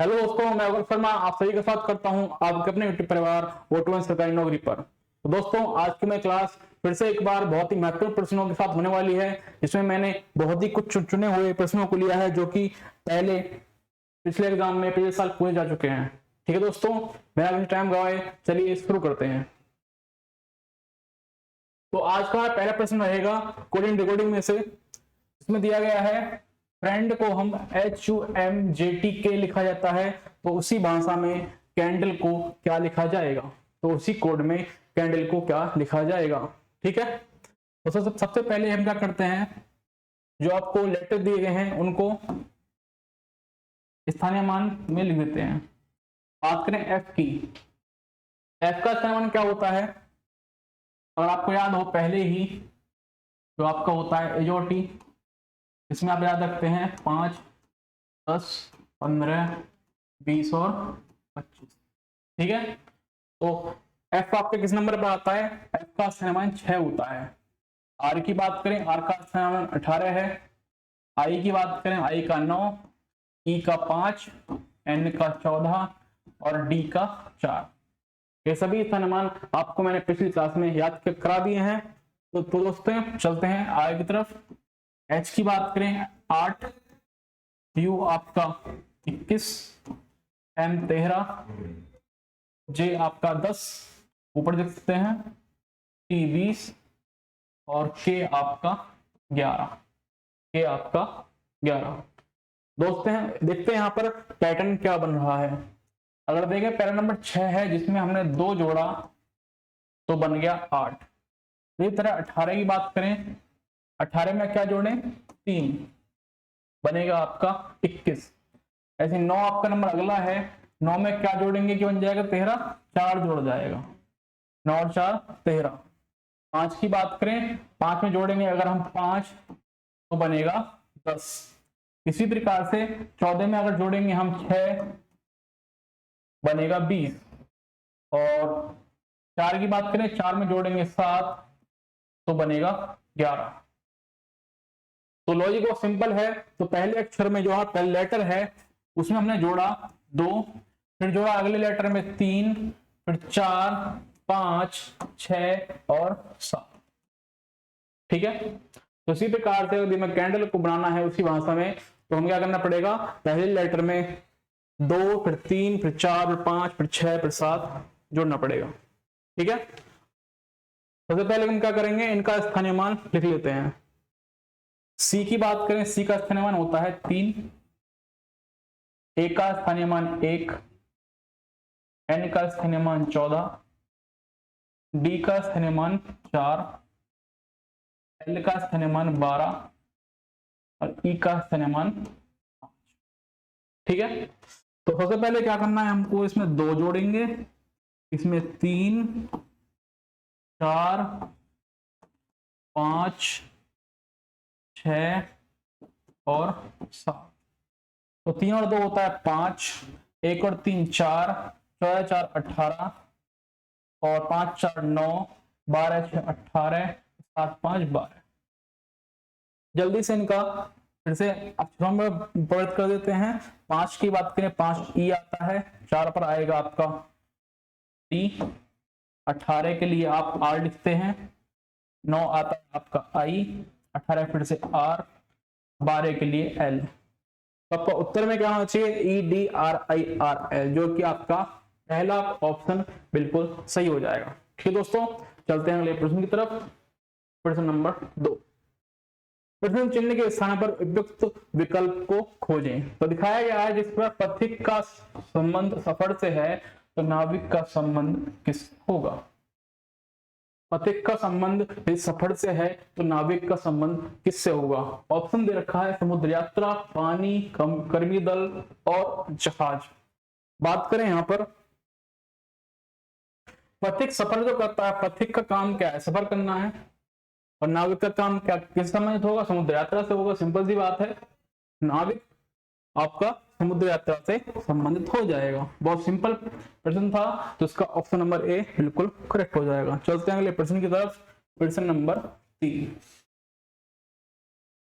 Hello दोस्तों, मैं अगर शर्मा आप सभी का स्वागत करता हूं आपके अपने यूट्यूब परिवार O2 सरकारी नौकरी पर। तो दोस्तों, आज की मैं क्लास फिर से एक बार बहुत ही महत्वपूर्ण प्रश्नों के साथ होने वाली है, जिसमें मैंने बहुत ही कुछ चुने हुए प्रश्नों को लिया है जो कि पहले पिछले एग्जाम में पिछले साल पूछे जा चुके हैं। ठीक है दोस्तों, बिना टाइम गवाए चलिए शुरू करते हैं। तो आज का पहला प्रश्न रहेगा कोडिंग डिकोडिंग में से। इसमें दिया गया है फ्रेंड को हम HUMJTK लिखा जाता है, तो उसी भाषा में कैंडल को क्या लिखा जाएगा, तो उसी कोड में कैंडल को क्या लिखा जाएगा। ठीक है, तो सबसे पहले हम क्या करते हैं, जो आपको लेटर दिए गए हैं उनको स्थानीय मान में लिख देते हैं। बात करें F की, F का स्थानीय मान क्या होता है, और आपको याद हो पहले ही जो आपका होता है AOT, इसमें आप याद रखते हैं 5, 10, 15, 20 और 25। ठीक है, तो F आपके किस नंबर पर आता है, F का स्थानीय मान 6 होता है। R की बात करें, R का स्थानीय मान 18 है। I की बात करें, I का 9, E का 5, N का 14 और D का 4। ये सभी स्थानीय मान आपको मैंने पिछली क्लास में याद करा दिए हैं। तो दोस्तों चलते हैं आगे की तरफ। H की बात करें 8, U आपका 21, M 13, J आपका 10, ऊपर देख सकते हैं, T 20 और K आपका 11। K आपका 11। दोस्तों देखते हैं यहाँ पर पैटर्न क्या बन रहा है। अगर देखें पैटर्न नंबर 6 है, जिसमें हमने 2 जोड़ा तो बन गया 8। इसी तरह 18 की बात करें, 18 में क्या जोड़ें, 3, बनेगा आपका 21। ऐसे 9 आपका नंबर अगला है, 9 में क्या जोड़ेंगे कि बन जाएगा 13, 4 जोड़ जाएगा, 9 और 4 13। 5 की बात करें, 5 में जोड़ेंगे अगर हम 5 तो बनेगा 10। इसी प्रकार से 14 में अगर जोड़ेंगे हम 6 बनेगा 20, और 4 की बात करें, 4 में जोड़ेंगे 7 तो बनेगा 11। तो लॉजिक बहुत सिंपल है। तो पहले अक्षर में जो पहले लेटर है उसमें हमने जोड़ा 2, फिर जोड़ा अगले लेटर में 3, फिर 4, 5, 6 और 7। ठीक है, तो इसी प्रकार से यदि मैं कैंडल को बनाना है उसी भाषा में, तो हमें क्या करना पड़ेगा, पहले लेटर में 2, फिर 3, फिर 4, फिर 5, फिर 6, फिर 7 जोड़ना पड़ेगा। ठीक है, सबसे पहले हम क्या करेंगे, इनका स्थानीय मान लिख लेते हैं। C की बात करें, C का स्थानीय मान होता है 3, A का स्थानीय मान 1, N का स्थानीय मान 14, D का स्थानीय मान 4, L का स्थानीय मान 12 और E का स्थानीय मान 5। ठीक है, तो सबसे पहले क्या करना है, हमको इसमें 2 जोड़ेंगे, इसमें 3, 4, 5, 6 और 7। तो 3 और 2 होता है 5, 1 और 3 4, 14 4 18 और 5 4 9, 12 6 18, 7 5 12। जल्दी से इनका फिर से अक्षरों में परिवर्तित कर देते हैं। 5 की बात करें, 5 E आता है, 4 पर आएगा आपका T, 18 के लिए आप R लिखते हैं, 9 आता है आपका I, 18 फिर से R, 12 के लिए L। तो आपका उत्तर में क्या होना चाहिए, EDRIRL, जो कि आपका पहला ऑप्शन बिल्कुल सही हो जाएगा। ठीक दोस्तों, चलते हैं अगले प्रश्न की तरफ। प्रश्न नंबर 2, प्रश्न चिन्ह के स्थान पर उपयुक्त विकल्प को खोजें। तो दिखाया गया है जिस पर पथिक का संबंध सफर से है, तो नाविक का संबंध किस होगा। पथिक का संबंध सफर से है तो नाविक का संबंध किससे होगा। ऑप्शन दे रखा है समुद्र यात्रा, पानी, कर्मी दल और जहाज। बात करें यहां पर पथिक सफर जो करता है, पथिक का काम क्या है, सफर करना है, और नाविक का काम क्या किस संबंधित होगा, समुद्र यात्रा से होगा। सिंपल सी बात है, नाविक आपका समुद्र यात्रा से संबंधित हो जाएगा। बहुत सिंपल प्रश्न था, तो इसका ऑप्शन नंबर ए बिल्कुल करेक्ट हो जाएगा। चलते हैं अगले प्रश्न की तरफ। प्रश्न नंबर 3,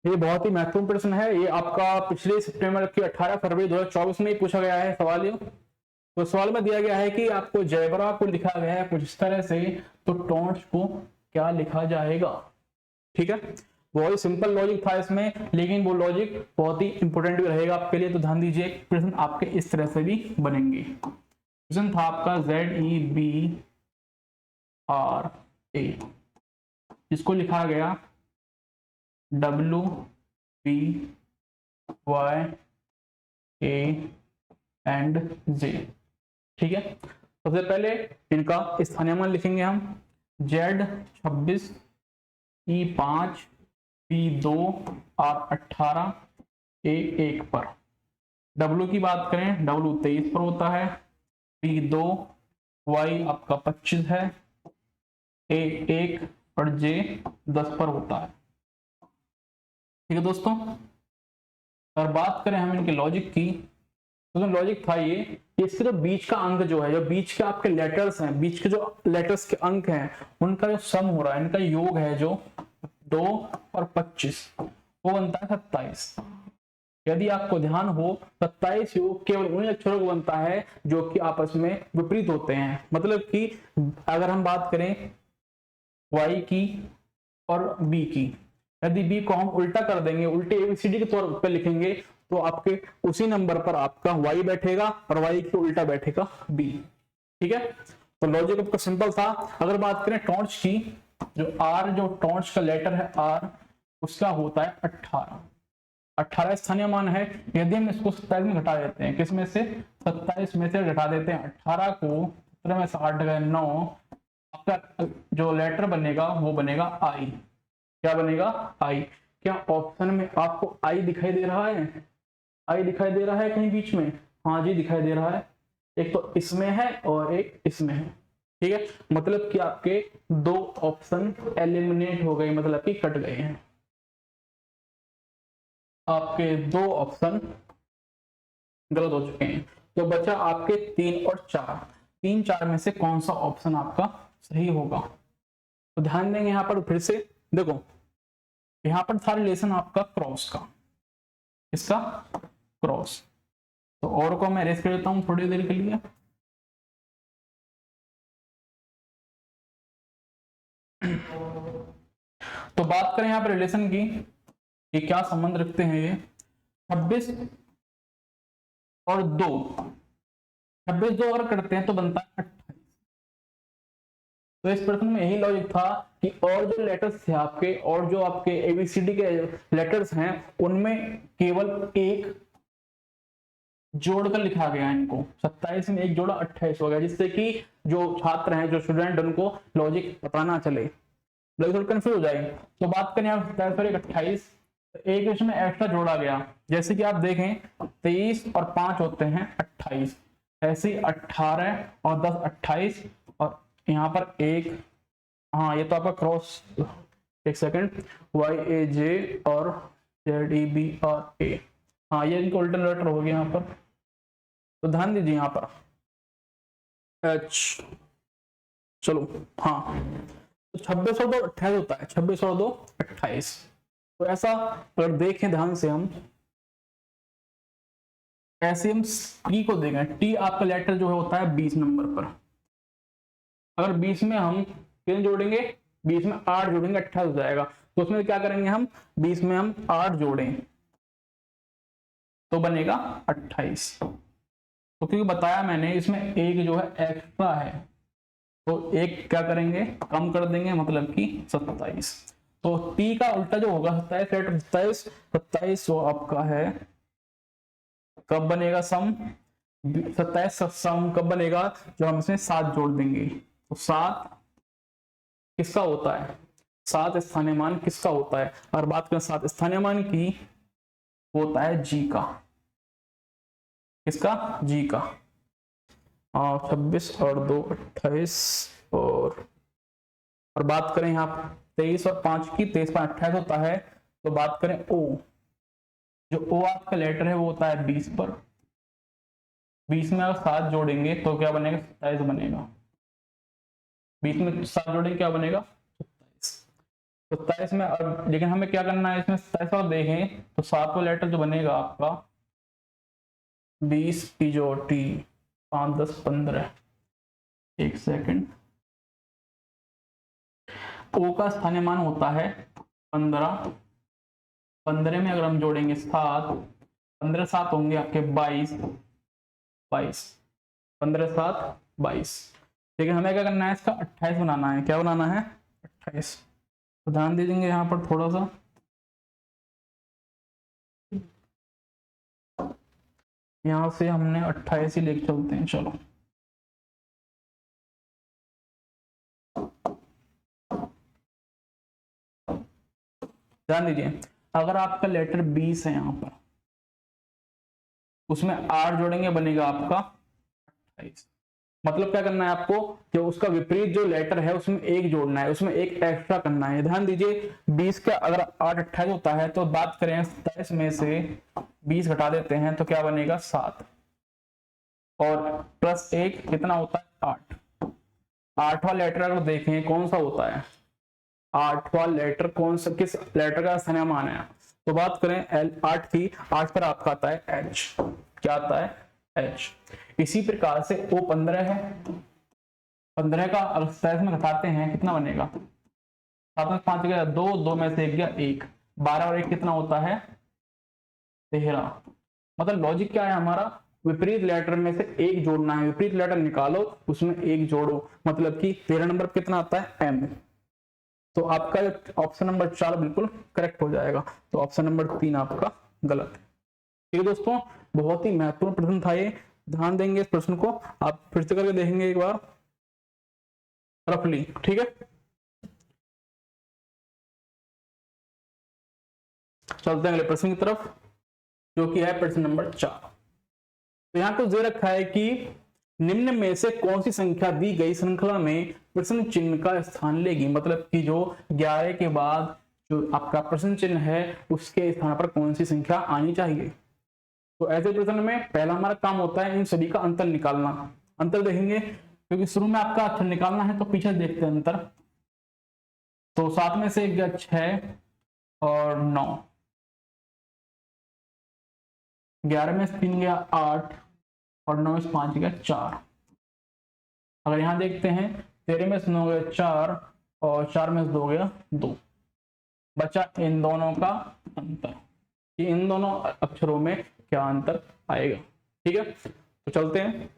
ये बहुत ही महत्वपूर्ण प्रश्न है, ये आपका पिछले सितंबर की 18 फरवरी 2024 में ही पूछा गया है सवाल ये। तो सवाल में दिया गया है कि आपको जयबरा को लिखा गया है कुछ इस तरह से, तो टॉर्च को क्या लिखा जाएगा। ठीक है, बहुत ही सिंपल लॉजिक था इसमें, लेकिन वो लॉजिक बहुत ही इंपॉर्टेंट भी रहेगा आपके लिए। तो ध्यान दीजिए, प्रश्न आपके इस तरह से भी बनेंगे। प्रश्न था आपका ZEBRA, जिसको लिखा गया WBYAND J। ठीक है, सबसे पहले इनका स्थानीय मान लिखेंगे हम। Z26, E5, P2 और 18 A1 पर। W की बात करें, W 23 पर होता है, P2 Y आपका 25 है, A1 और J 10 पर होता है। ठीक है दोस्तों, अगर बात करें हम इनके लॉजिक की, तो लॉजिक था ये, इसके जो बीच का अंक जो है, जो बीच के आपके लेटर्स हैं, बीच के जो लेटर्स के अंक हैं, उनका जो सम हो रहा है, इनका योग है जो 2 और 25, वो बनता है 27। यदि आपको ध्यान हो, 27 योग केवल उन अक्षरों को बनता है जो कि आपस में विपरीत होते हैं। मतलब कि अगर हम बात करें y की और b की, यदि b को हम उल्टा कर देंगे, उल्टे एबीसीडी के तौर पर लिखेंगे, तो आपके उसी नंबर पर आपका y बैठेगा और y के उल्टा बैठेगा b। ठीक है, तो लॉजिक आपका सिंपल था। अगर बात करें टॉर्च की, जो r, जो टॉर्च का लेटर है r, उसका होता है 18। 18 स्थानीय मान है। यदि हम इसको 27 में घटा देते हैं, किस में से, 27 में से घटा देते हैं 18 को, 17 में से 8 गए 9, आपका जो लेटर बनेगा वो बनेगा आई। क्या बनेगा, आई। क्या ऑप्शन में आपको आई दिखाई दे रहा है, आई दिखाई दे रहा है कहीं बीच में? हाँ जी दिखाई दे रहा है, एक तो इसमें है और एक इसमें है। ठीक है, मतलब कि आपके दो ऑप्शन एलिमिनेट हो गए, मतलब कि कट गए हैं, आपके दो ऑप्शन गलत हो चुके हैं। तो बचा आपके 3 और 4। 3 4 में से कौन सा ऑप्शन आपका सही होगा? तो ध्यान देंगे यहाँ पर फिर से, देखो यहाँ पर था रिलेशन आपका क्रॉस का, इसका क्रॉस। तो और को मैं रेस कर देता हूं थोड़ी देर के लिए। तो बात करें यहाँ पर रिलेशन की, ये क्या संबंध रखते हैं ये 26 और 2, 26 2 अगर करते हैं तो बनता है 28। तो इस प्रश्न में यही लॉजिक था कि और जो लेटर्स थे आपके, और जो आपके एबीसीडी के लेटर्स हैं, उनमें केवल एक जोड़कर लिखा गया है इनको। 27 में एक जोड़ा 28 हो गया, जिससे कि जो छात्र हैं, जो स्टूडेंट, उनको लॉजिक पता ना चले, थोड़ा कंफ्यूज हो जाए। तो बात करें आप 27 और 28, एक इसमें एक्स्ट्रा जोड़ा गया, जैसे कि आप देखें 23 और 5 होते हैं 28, ऐसे 18 और 10 28, और यहाँ पर एक, हाँ ये तो आपका क्रॉस, एक सेकंड, YAJ और ZEBRA, हाँ ये इनका उल्टा लेटर हो गया यहाँ पर। तो ध्यान दीजिए यहाँ पर H, चलो हाँ, तो 26 और 2 28 होता है, 26 और 2 28। तो ऐसा अगर देखें ध्यान से हम, ऐसे हम टी को देखें, टी आपका लेटर जो होता है 20 नंबर पर। अगर 20 में हम कितने जोड़ेंगे, 20 में 8 जोड़ेंगे 28 हो जाएगा। तो उसमें क्या करेंगे हम, 20 में हम 8 जोड़ें तो बनेगा 28। तो क्योंकि बताया मैंने इसमें एक जो है एक्स्ट्रा है, तो एक क्या करेंगे, कम कर देंगे, मतलब कि 27। तो टी का उल्टा जो होगा 27, 27 वो आपका है, कब बनेगा सम, 27 सम कब बनेगा, जब हम इसमें 7 जोड़ देंगे। तो 7 किसका होता है, 7 स्थानीय मान किसका होता है? और बात करें 7 स्थानीय मान की, होता है जी का, किसका, जी का। 26 और 2 28, और बात करें यहाँ 23 और 5 की, 23 5 28 होता है। तो बात करें ओ, जो ओ आपका लेटर है वो होता है 20 पर, 20 में अगर 7 जोड़ेंगे तो क्या बनेगा, 27 बनेगा। 20 में 7 जोड़ेंगे क्या बनेगा, 27। तो 27 में, और लेकिन हमें क्या करना है इसमें 27 और देखें तो 7वां लेटर जो बनेगा आपका 20 PJOT 5 10 15। एक सेकंड, ओ का स्थानीय मान होता है 15। 15 में अगर हम जोड़ेंगे 7, 15 7 होंगे आपके 22, 22 15 7 22। लेकिन हमें क्या करना है, इसका 28 बनाना है। क्या बनाना है? 28। तो ध्यान दे देंगे यहाँ पर थोड़ा सा, यहाँ से हमने 28 ही लेके चलते हैं। चलो ध्यान दीजिए, अगर आपका लेटर 20 है यहाँ पर, उसमें 8 जोड़ेंगे बनेगा आपका 28। मतलब क्या करना है आपको, जो उसका विपरीत जो लेटर है उसमें एक जोड़ना है, उसमें एक एक्स्ट्रा करना है। ध्यान दीजिए 20 का अगर 8 28 होता है तो बात करें 27 में से 20 घटा देते हैं तो क्या बनेगा 7, और प्लस 1 कितना होता है 8। 8वां लेटर अगर देखें कौन सा होता है, 8वां लेटर कौन सा, किस लेटर का स्थानीय मान है, तो बात करें L 8 की, 8 पर आपका आता है H। क्या आता है? H। इसी प्रकार से O 15 है, 15 का अगर 27 में घटाते हैं कितना बनेगा, 7 में 5 गया 2, 2 में से 1 गया 1, 12 और 1 कितना होता है 13। मतलब लॉजिक क्या है हमारा, विपरीत लेटर में से एक जोड़ना है, विपरीत लेटर निकालो उसमें एक जोड़ो, मतलब कि 13 नंबर कितना आता है M। तो आपका ऑप्शन नंबर 4 बिल्कुल करेक्ट हो जाएगा। तो ऑप्शन नंबर 3 आपका गलत है। ठीक है दोस्तों, बहुत ही महत्वपूर्ण प्रश्न था ये, ध्यान देंगे इस प्रश्न को, आप फिर से करके देखेंगे एक बार रफली। ठीक है, चलते हैं अगले प्रश्न की तरफ, जो कि है प्रश्न नंबर 4। तो यहाँ को दे रखा है कि निम्न में से कौन सी संख्या दी गई श्रृंखला में प्रश्न चिन्ह का स्थान लेगी। मतलब कि जो 11 के बाद जो आपका प्रश्न चिन्ह है उसके स्थान पर कौन सी संख्या आनी चाहिए। तो ऐसे प्रश्न में पहला हमारा काम होता है इन सभी का अंतर निकालना। अंतर देखेंगे क्योंकि शुरू में आपका अंतर निकालना है, तो पीछे देखते हैं अंतर। तो 7 में से 1 6 और 9, 11 में से 3 गया 8 और 9 में से 5 गया 4। अगर यहां देखते हैं 13 में से 9 गया 4 और 4 में से 2 गया 2, बचा इन दोनों का अंतर कि इन दोनों अक्षरों में क्या अंतर आएगा। ठीक है, तो चलते हैं।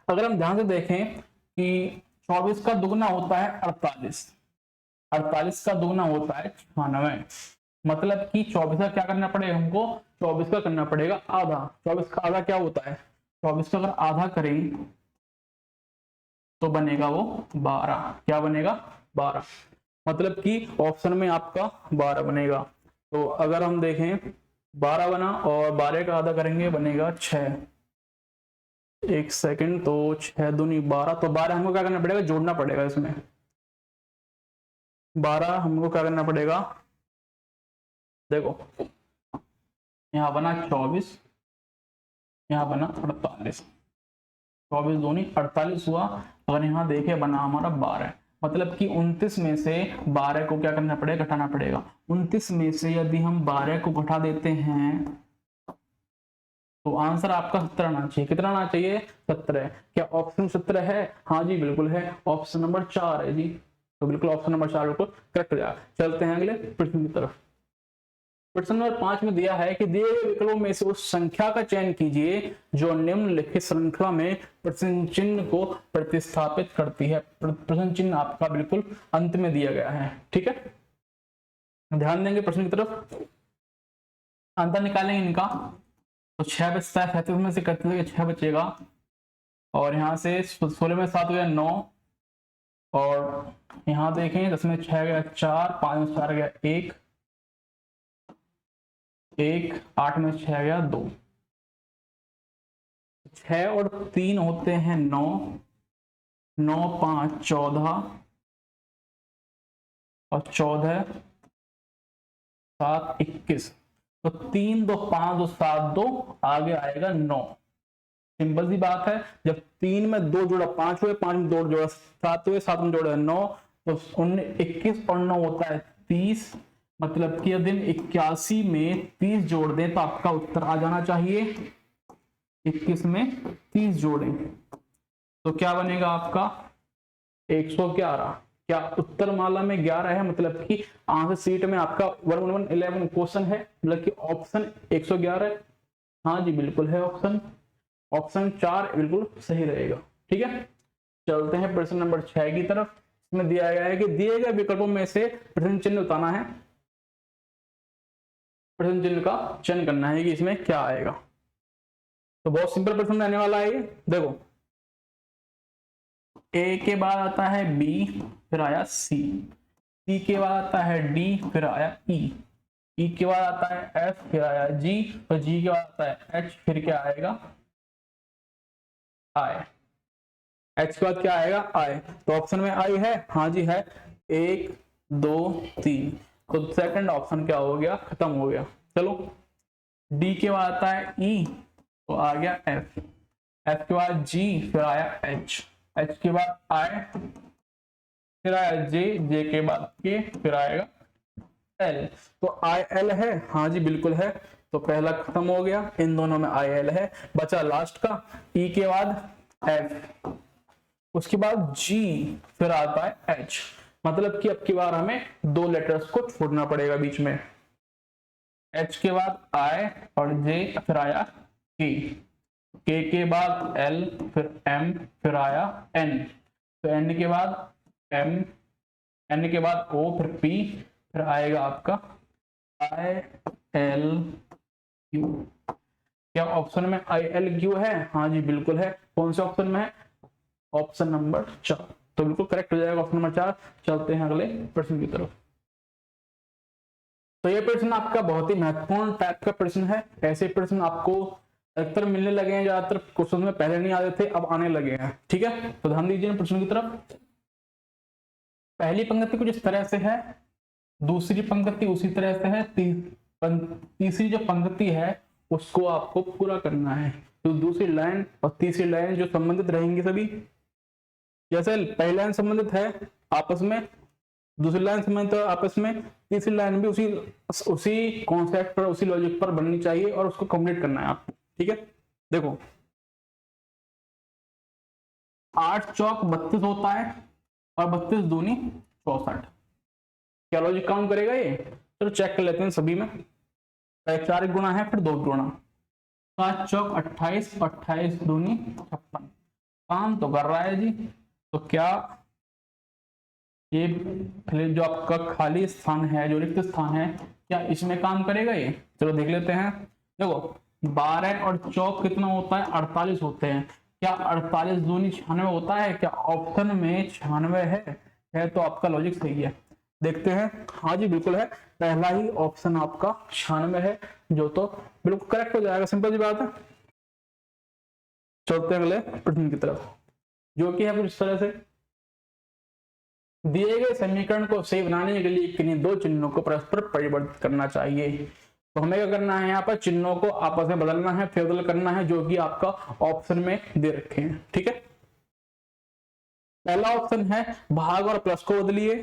अगर हम ध्यान से देखें कि 24 का दुगना होता है 48, 48 का दुगना होता है 96। मतलब कि 24 का क्या करना पड़ेगा हमको, 24 का करना पड़ेगा आधा। 24 का आधा क्या होता है, 24 का अगर आधा करें तो बनेगा वो 12। क्या बनेगा 12, मतलब कि ऑप्शन में आपका 12 बनेगा। तो अगर हम देखें 12 बना और 12 का आधा करेंगे बनेगा 6। एक सेकंड, तो 6 दूनी 12, तो 12 हमको क्या करना पड़ेगा, जोड़ना पड़ेगा इसमें। 12 हमको क्या करना पड़ेगा, देखो यहाँ बना 24, यहाँ बना 48, 24 दूनी 48 हुआ। अगर यहाँ देखे बना हमारा 12, मतलब कि 29 में से 12 को क्या करना पड़ेगा, घटाना पड़ेगा। 29 में से यदि हम 12 को घटा देते हैं तो आंसर आपका 17 आना चाहिए। कितना आना चाहिए, 17। क्या ऑप्शन 17 है? हाँ जी बिल्कुल है, ऑप्शन नंबर 4 है जी। तो बिल्कुल ऑप्शन नंबर 4 बिल्कुल करेक्ट हो जाएगा। चलते हैं अगले प्रश्न की तरफ। प्रश्न नंबर 5 में दिया है कि दिए गए विकल्पों में से उस संख्या का चयन कीजिए जो निम्नलिखित श्रृंखला में प्रश्न चिन्ह को प्रतिस्थापित करती है। प्रश्न चिन्ह आपका बिल्कुल अंत में दिया गया है। ठीक है, ध्यान देंगे प्रश्न की तरफ, अंतर निकालेंगे इनका। तो 6 बचता है, 37 में से करते 6 बचेगा, और यहाँ से 16 में 7 गया 9, और यहाँ देखें 10 में 6 गया 4, 5 में 4 गया 1, 8 में 6 गया 2, 6 और 3 होते हैं 9, 9 5 14, और 14 7 21। तो 3 2 5 2 7 2, आगे आएगा 9। सिंपल सी बात है, जब 3 में 2 जोड़ा 5 हुए, 5 में 2 जोड़ा 7 हुए, 7 में जोड़ा 9, तो 21 और 9 होता है 30, मतलब कि यदि 81 में 30 जोड़ दें तो आपका उत्तर आ जाना चाहिए 21 में 30 जोड़ें तो क्या बनेगा आपका 111। क्या उत्तर माला में 11 है, मतलब कि आंसर सीट में आपका 1111 क्वेश्चन है, मतलब कि ऑप्शन 111 है। हाँ जी बिल्कुल है, ऑप्शन 4 बिल्कुल सही रहेगा। ठीक है, चलते हैं प्रश्न नंबर 6 की तरफ। इसमें दिया गया है कि दिए गए विकल्पों में से प्रश्न चिन्ह उतारना है, प्रश्न चिन्ह का चयन करना है कि इसमें क्या आएगा। तो बहुत सिंपल प्रश्न रहने वाला है ये। देखो ए के बाद आता है बी, फिर आया सी, सी के बाद आता है डी, फिर आया ई के बाद आता है एफ, फिर आया जी, और जी के बाद आता है एच, फिर क्या आएगा आई। एच के बाद क्या आएगा आई। तो ऑप्शन में आई है, हाँ जी है, 1 2 3। तो सेकंड ऑप्शन क्या हो गया, खत्म हो गया। चलो डी के बाद आता है ई, तो आ गया एफ, एफ के बाद जी, फिर आया एच, एच के बाद आई, फिर आया जे, जे के बाद के, फिर आएगा एल। तो आई एल है, हाँ जी बिल्कुल है। तो पहला खत्म हो गया, इन दोनों में आई एल है, बचा लास्ट का ई के बाद एफ, उसके बाद जी, फिर आता है एच। मतलब कि अब की बार हमें दो लेटर्स को छोड़ना पड़ेगा बीच में, एच के बाद आई और जे, फिर आया के के बाद एल, फिर एम, फिर आया एन, तो एन के बाद एम, एन के बाद ओ, फिर पी, फिर आएगा आपका आई एल क्यू। क्या ऑप्शन में आई एल क्यू है, हाँ जी बिल्कुल है। कौन से ऑप्शन में है, ऑप्शन नंबर 4, तो बिल्कुल करेक्ट हो जाएगा ऑप्शन नंबर 4। चलते हैं अगले प्रश्न की तरफ। तो ये प्रश्न आपका बहुत ही महत्वपूर्ण टाइप का प्रश्न है। ऐसे प्रश्न आपको अधिकतर मिलने लगे हैं, ज्यादातर क्वेश्चन में पहले नहीं आते थे, अब आने लगे हैं। ठीक है, तो ध्यान दीजिए प्रश्न की तरफ। पहली पंक्ति कुछ इस तरह से है, दूसरी पंक्ति उसी तरह से है, तीसरी जो पंक्ति है उसको आपको पूरा करना है। तो दूसरी लाइन और तीसरी लाइन जो संबंधित रहेंगी सभी, जैसे पहली लाइन संबंधित है आपस में, दूसरी लाइन संबंधित है आपस में, तीसरी लाइन भी उसी कॉन्सेप्ट पर, उसी लॉजिक पर बननी चाहिए और उसको कंप्लीट करना है आपको। ठीक है, देखो 8 चौक 32 होता है और 32 दूनी 64। क्या लॉजिक काम करेगा ये, चलो चेक कर लेते हैं सभी में। 4 गुणा है, फिर 2 गुणा, 7 चौक 28, 28 दूनी 56, काम तो कर रहा है जी। तो क्या ये जो आपका खाली स्थान है, जो रिक्त स्थान है, क्या इसमें काम करेगा ये, चलो देख लेते हैं। देखो 12 और चौक कितना होता है, 48 होते हैं। क्या 48 दूनी 96 होता है, क्या ऑप्शन में 96 है तो आपका लॉजिक सही है। देखते हैं, हाँ जी बिल्कुल है, पहला ही ऑप्शन आपका 96 है, जो तो बिल्कुल करेक्ट हो जाएगा, सिंपल सी बात है। चलते हैं अगले प्रश्न की तरफ, जो कि है कुछ इस तरह से। दिए गए समीकरण को सही बनाने के लिए किन्हीं दो चिन्हों को परस्पर परिवर्तित करना चाहिए। तो हमें क्या करना है, यहाँ पर चिन्हों को आपस में बदलना है, फेरबदल करना है, जो कि आपका ऑप्शन में दे रखे हैं। ठीक है, पहला ऑप्शन है भाग और प्लस को बदलिए,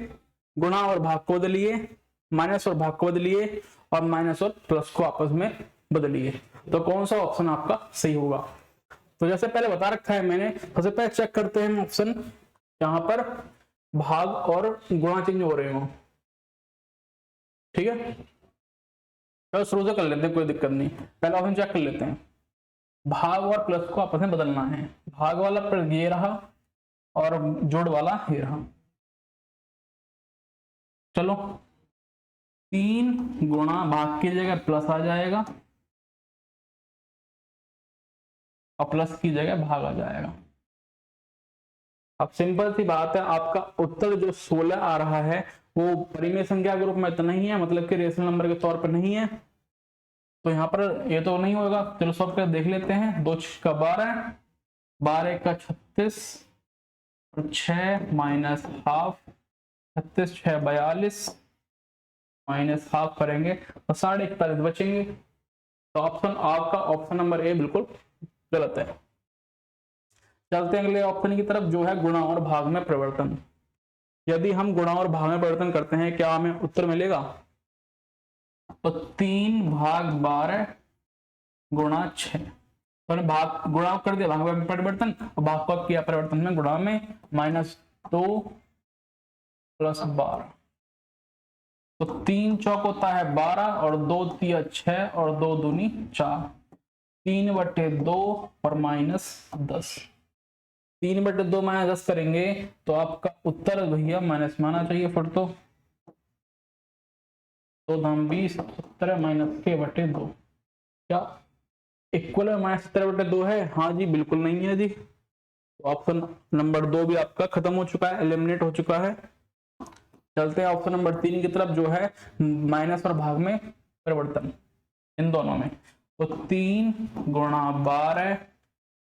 गुणा और भाग को बदलिए, माइनस और भाग को बदलिए, और माइनस और प्लस को आपस में बदलिए। तो कौन सा ऑप्शन आपका सही होगा। तो जैसे पहले बता रखा है मैंने, सबसे पहले चेक करते हैं ऑप्शन यहाँ पर भाग और गुणा चेंज हो रहे हो। ठीक है, चलो शुरू से कर लेते हैं, कोई दिक्कत नहीं। पहला ऑप्शन चेक कर लेते हैं, भाग और प्लस को आपस में बदलना है। भाग वाला प्लस ये रहा और जोड़ वाला ये रहा। चलो 3 गुणा भाग की जगह प्लस आ जाएगा और प्लस की जगह भाग आ जाएगा। अब सिंपल सी बात है, आपका उत्तर जो 16 आ रहा है वो परिमेय संख्या के रूप में तो नहीं है, मतलब कि रेशनल नंबर के तौर पर नहीं है, तो यहाँ पर ये तो नहीं होगा। चलो सब कर देख लेते हैं, 2 का 12, 12 का 36, और 6 माइनस हाफ, 36 6 42, माइनस हाफ करेंगे तो 41.5 बचेंगे। तो ऑप्शन आपका ऑप्शन नंबर ए बिल्कुल गलत है। चलते हैं अगले ऑप्शन की तरफ, जो है गुणा और भाग में परिवर्तन। यदि हम गुणा और भाग में परिवर्तन करते हैं क्या हमें उत्तर मिलेगा? तो 3/12 गुणा 6, तो भाग गुणा कर दिया, भाग में परिवर्तन, और भाग को किया परिवर्तन में गुणा में, -2 + 12, तो 3 चौक होता है 12 और 2 तिया 6 और 2 दूनी 4, 3/2 और -10, 3/2 -10 करेंगे तो आपका उत्तर भैया माइनस में आना चाहिए फिर तो 2 दाम 20, उत्तर है -k/2। क्या इक्वल में -17/2 है? हाँ जी, बिल्कुल नहीं है जी। तो ऑप्शन नंबर 2 भी आपका खत्म हो चुका है, एलिमिनेट हो चुका है। चलते हैं ऑप्शन नंबर 3 की तरफ, जो है माइनस और भाग में परिवर्तन इन दोनों में। तो 3 × 12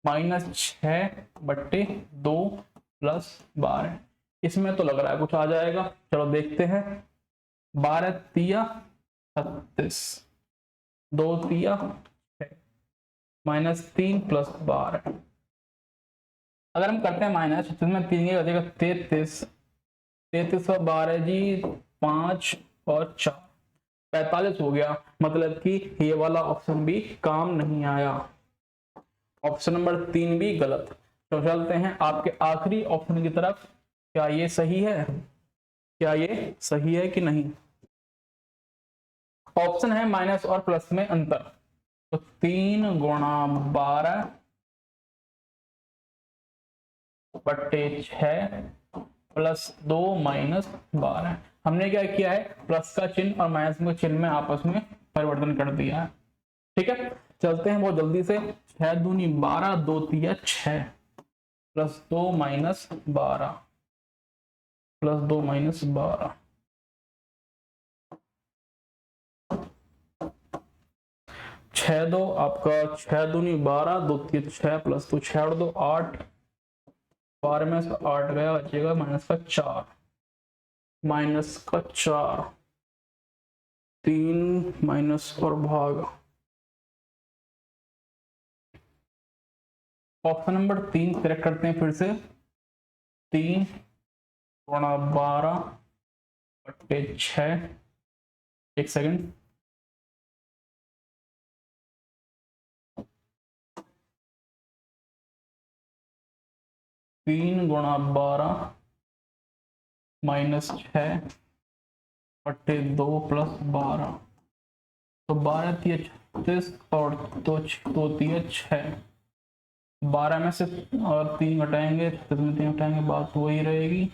-6/2 + 12, इसमें तो लग रहा है कुछ आ जाएगा, चलो देखते हैं। 12 तिया 36, 2 तिया 6, -3 + 12, अगर हम करते हैं माइनस तो इसमें 3 की बचेगा 33, 33 और 12 जी 5 और 4, 45 हो गया, मतलब कि ये वाला ऑप्शन भी काम नहीं आया, ऑप्शन नंबर 3 भी गलत। तो चलते हैं आपके आखिरी ऑप्शन की तरफ, क्या ये सही है? क्या ये सही है कि नहीं? ऑप्शन है माइनस और प्लस में अंतर, तो 3 × 12 बट्टे 6 + 2 - 12, हमने क्या किया है, प्लस का चिन्ह और माइनस का चिन्ह में आपस में परिवर्तन कर दिया है। ठीक है, चलते हैं बहुत जल्दी से। 6 दूनी 12, 2 तिया 6, +2 - 12, +2 - 12, 6 2 आपका 6 दूनी 12, 2 तिया 6 +2 6 और 2 8, 12 में से 8 गया, बचेगा -4, -4, 3 माइनस और भाग, ऑप्शन नंबर 3 सिलेक्ट करते हैं फिर से। 3 × 12 बट्टे 6, एक सेकंड, तीन × 12 -6 बट्टे 2 + 12, तो 12 तिया 36 और 2 तिया 6, 12 में से और 3 घटाएंगे, 36 में 3 घटाएंगे, बात वही रहेगी।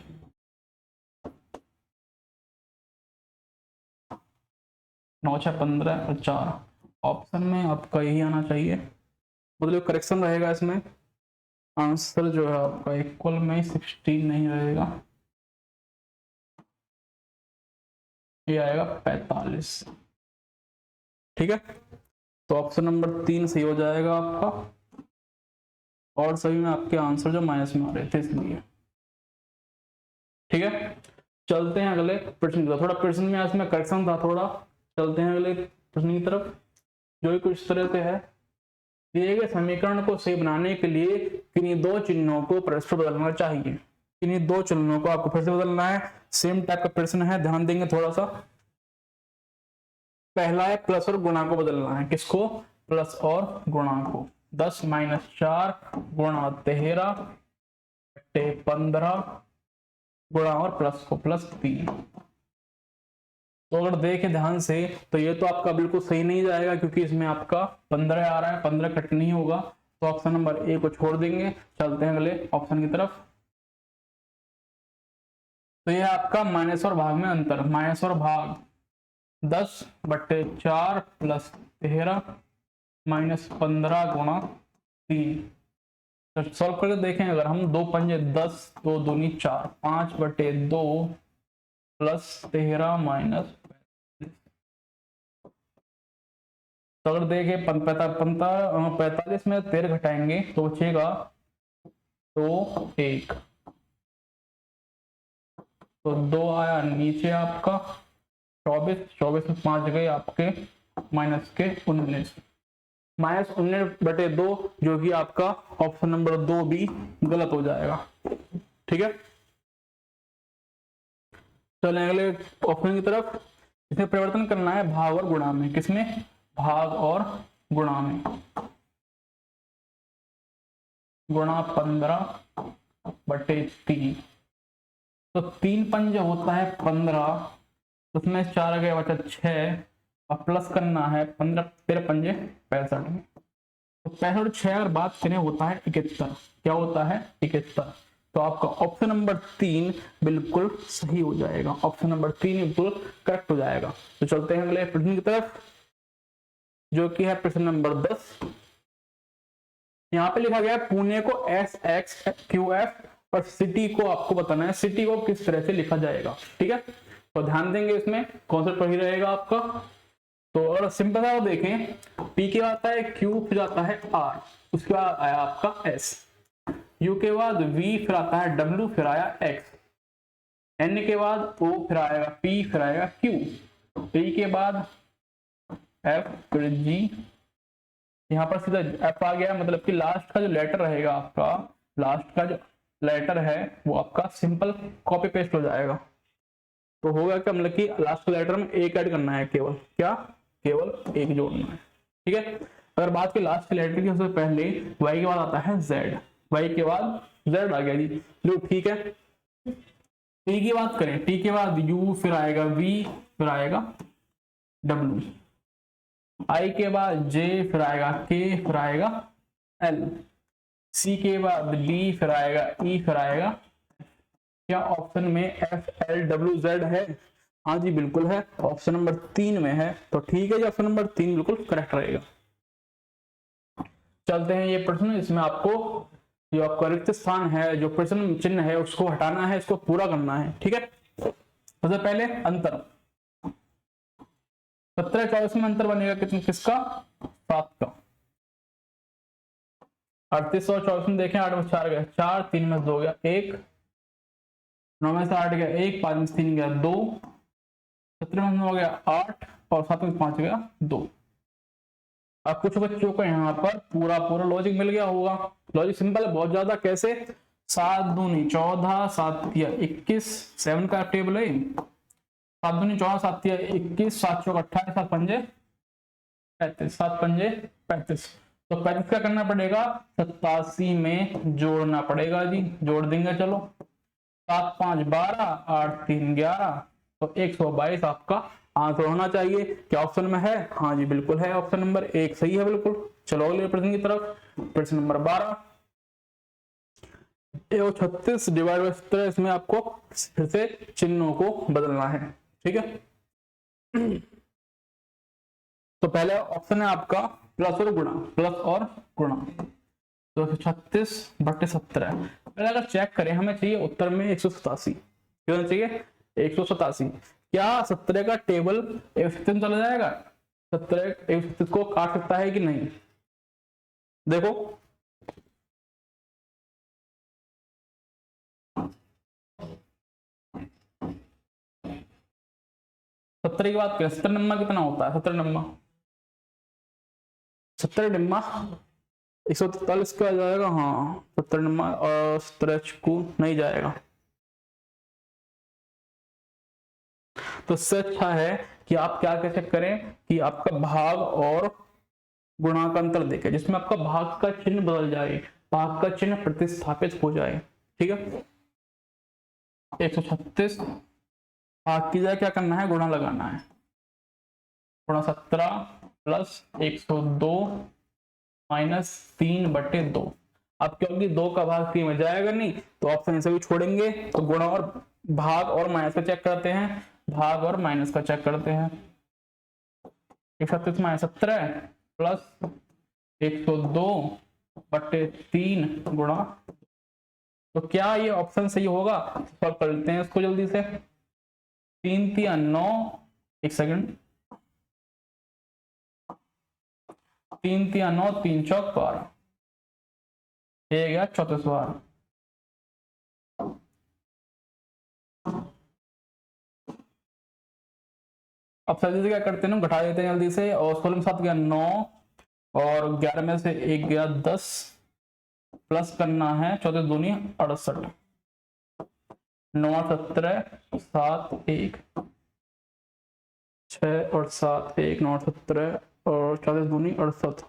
9 6 15 और 4, ऑप्शन में आपका यही आना चाहिए, मतलब करेक्शन रहेगा इसमें, आंसर जो है आपका इक्वल में 16 नहीं रहेगा, ये आएगा 45। ठीक है, तो ऑप्शन नंबर 3 सही हो जाएगा आपका, और सभी में आपके आंसर जो माइनस में आ रहे थे इसलिए। ठीक है, चलते हैं अगले प्रश्न की तरफ, थोड़ा प्रश्न में इसमें करेक्शन था थोड़ा, चलते हैं अगले प्रश्न की तरफ, जो कुछ इस तरह से है। दिए गए समीकरण को सही बनाने के लिए किन्हीं दो चिन्हों को परस्पर बदलना चाहिए, किन्हीं दो चिन्हों को आपको फिर से बदलना है, सेम टाइप का प्रश्न है, ध्यान देंगे थोड़ा सा। पहला है प्लस और गुणा को बदलना है, किसको? प्लस और गुणा को। 10 - 4 गुणा 13 बट्टे 15, गुणा और प्लस को +3। तो अगर देखें ध्यान से तो ये तो आपका बिल्कुल सही नहीं जाएगा, क्योंकि इसमें आपका 15 आ रहा है, 15 कट नहीं होगा, तो ऑप्शन नंबर ए को छोड़ देंगे। चलते हैं अगले ऑप्शन की तरफ, तो ये आपका माइनस और भाग में अंतर, माइनस और भाग 10 बट्टे 4 + 13 -15 गुणा 3। तो सॉल्व करके देखें, अगर हम 2 पंजे 10, 2 दूनी 4, 5 बट्टे 2 + 13 - 45, तो अगर देखें 45 में 13 घटाएंगे तो बचेगा 2 1, तो 2 आया नीचे आपका 24, 24 में 5 गए आपके -19, -19/2, जो कि आपका ऑप्शन नंबर 2 भी गलत हो जाएगा। ठीक है, चलें अगले ऑप्शन की तरफ। इसमें परिवर्तन करना है भाग और गुणा में। किसमें? भाग और गुणा में। गुणा 15/3। तो 3 पंजे होता है 15, उसमें 4 गए बचा 6 और प्लस करना है 15, 13 पंजे 65। तो 65 6 अगर बात करें होता है 71। क्या होता है? 71। तो आपका ऑप्शन नंबर 3 बिल्कुल सही हो जाएगा। ऑप्शन नंबर 3 बिल्कुल करेक्ट हो जाएगा। तो चलते हैं अगले प्रश्न की तरफ, जो कि है प्रश्न नंबर 10। यहाँ पे लिखा गया है पुणे को SXQF और सिटी को आपको बताना है सिटी को किस तरह से लिखा जाएगा। ठीक है, तो ध्यान देंगे, इसमें कॉन्सेप्ट वही रहेगा आपका। तो अगर सिंपल सा देखें, P के बाद आता है Q, फिर आता है R, उसके बाद आया आपका S, U के बाद V, फिर आता है W, फिर आया X, N के बाद O, फिर आएगा P, फिर आएगा Q, T के बाद F, फिर G, यहाँ पर सीधा F आ गया। मतलब कि लास्ट का जो लेटर रहेगा आपका, लास्ट का जो लेटर है वो आपका सिंपल कॉपी पेस्ट हो जाएगा। तो होगा क्या, मतलब कि लास्ट के लेटर में एक ऐड करना है, केवल क्या, केवल एक जोड़ना है। ठीक है, अगर बात की लास्ट के लेटर की, उससे पहले y के बाद आता है z, y के बाद z आ गया जी। लो ठीक है, t की बात करें, t के बाद u, फिर आएगा v, फिर आएगा w, I के बाद J, फिर आएगा K, फिर आएगा L, C के बाद D, फिर आएगा E, फिर आएगा। क्या ऑप्शन में FLWZ है? हाँ जी बिल्कुल है, ऑप्शन नंबर 3 में है। तो ठीक है जी, ऑप्शन नंबर 3 बिल्कुल करेक्ट रहेगा। चलते हैं ये प्रश्न, इसमें आपको जो आपका रिक्त स्थान है, जो प्रश्न चिन्ह है, उसको हटाना है, इसको पूरा करना है। ठीक है, सबसे पहले अंतर 17-24 में अंतर बनेगा कितना, किसका? 7 का। 38 और 24 में देखें, 8 में 4 गया 4, 3 में 2 गया 1, 9 में से 8 गया 1, 5 में से 3 गया 2, 17 में 9 गया 8 और 7 में 5 गया 2। अब कुछ बच्चों को यहाँ पर पूरा लॉजिक मिल गया होगा। लॉजिक सिंपल है बहुत ज्यादा। कैसे? 7 दूनी 14, 7 तिया 21, 7 का टेबल है। 7 दूनी 14, 7 तिया 21, 7 चौक 28, 7 पंजे 35, 7 पंजे 35। तो 35 का करना पड़ेगा 87 में जोड़ना पड़ेगा जी। जोड़ देंगे, चलो 7 5 12, 8 3 11, तो 122 आपका आंसर होना चाहिए। क्या ऑप्शन में है? हाँ जी बिल्कुल है, ऑप्शन नंबर 1 सही है बिल्कुल। चलो अगले प्रश्न की तरफ, प्रश्न नंबर 12। 36 डिवाइड बाय 17, इसमें आपको फिर से चिन्हों को बदलना है। ठीक है, तो पहले ऑप्शन है आपका प्लस और गुणा, प्लस और गुणा। तो 36/17, पहले अगर चेक करें, हमें चाहिए उत्तर में 187। कितना चाहिए? 187। क्या 17 का टेबल 137 में चला जाएगा? 17 137 को काट सकता है कि नहीं? देखो, सत्तर की बात करें, 70 नंबर कितना होता है? 70 नंबर 143 का आ जाएगा। हाँ 70 नंबर और 17 को नहीं जाएगा। तो इससे अच्छा है कि आप क्या कह चेक करें कि आपका भाग और गुणा का अंतर देखें, जिसमें आपका भाग का चिन्ह बदल जाए, भाग का चिन्ह प्रतिस्थापित हो जाए। ठीक है, 136 भाग की जाए, क्या करना है? गुणा लगाना है। गुणा 17 प्लस 102 माइनस 3/2। अब क्योंकि 2 का भाग 3 में जाएगा नहीं, तो ऑप्शन से भी छोड़ेंगे। तो गुणा और भाग और माइनस का चेक करते हैं, भाग और माइनस का चेक करते हैं। 136 माइनस 17 प्लस 102/3 गुणा। तो क्या ये ऑप्शन सही होगा? सॉल्व कर लेते हैं इसको जल्दी से। 3 3 9, एक सेकंड, 3 3 9, 3 चौक 12, ये गया 34 बार। अब जल्दी से क्या करते हैं, घटा देते हैं जल्दी से। और 16 में 7 गया 9 और 11 में से 1 गया 10, प्लस करना है 14 दूनी 68। 9 17 7 1 6 और 7 1 9 17 और 40 दूनी 68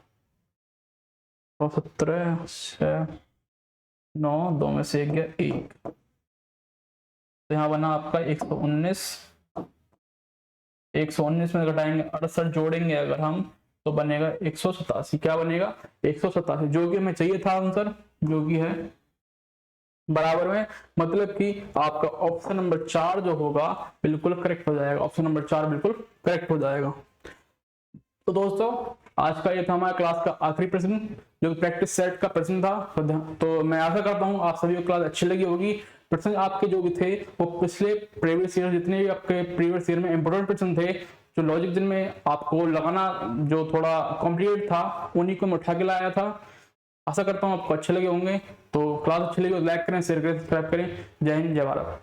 और 17 6 9 2 में से 1 गया 1, तो यहाँ बना आपका 119। 119 में घटाएंगे 68 जोड़ेंगे अगर हम तो बनेगा 187। क्या बनेगा? 187, जो कि हमें चाहिए था आंसर, जो कि है बराबर में, मतलब कि आपका ऑप्शन नंबर 4 जो होगा बिल्कुल करेक्ट हो जाएगा। ऑप्शन नंबर 4 बिल्कुल करेक्ट हो जाएगा। तो दोस्तों आज का ये था हमारा क्लास का आखिरी प्रश्न, जो प्रैक्टिस सेट का प्रश्न था। तो मैं आशा करता हूँ आप सभी को क्लास अच्छी लगी होगी। प्रश्न आपके जो भी थे वो पिछले प्रीवियस ईयर, जितने भी आपके प्रीवियस ईयर में इंपोर्टेंट प्रश्न थे, जो लॉजिक जिनमें आपको लगाना जो थोड़ा कॉम्प्लिकेट था, उन्हीं को मैं उठा के लाया था। आशा करता हूँ आपको अच्छे लगे होंगे। तो क्लास अच्छी लगी तो लाइक करें, शेयर करें, सब्सक्राइब करें। जय हिंद, जय भारत।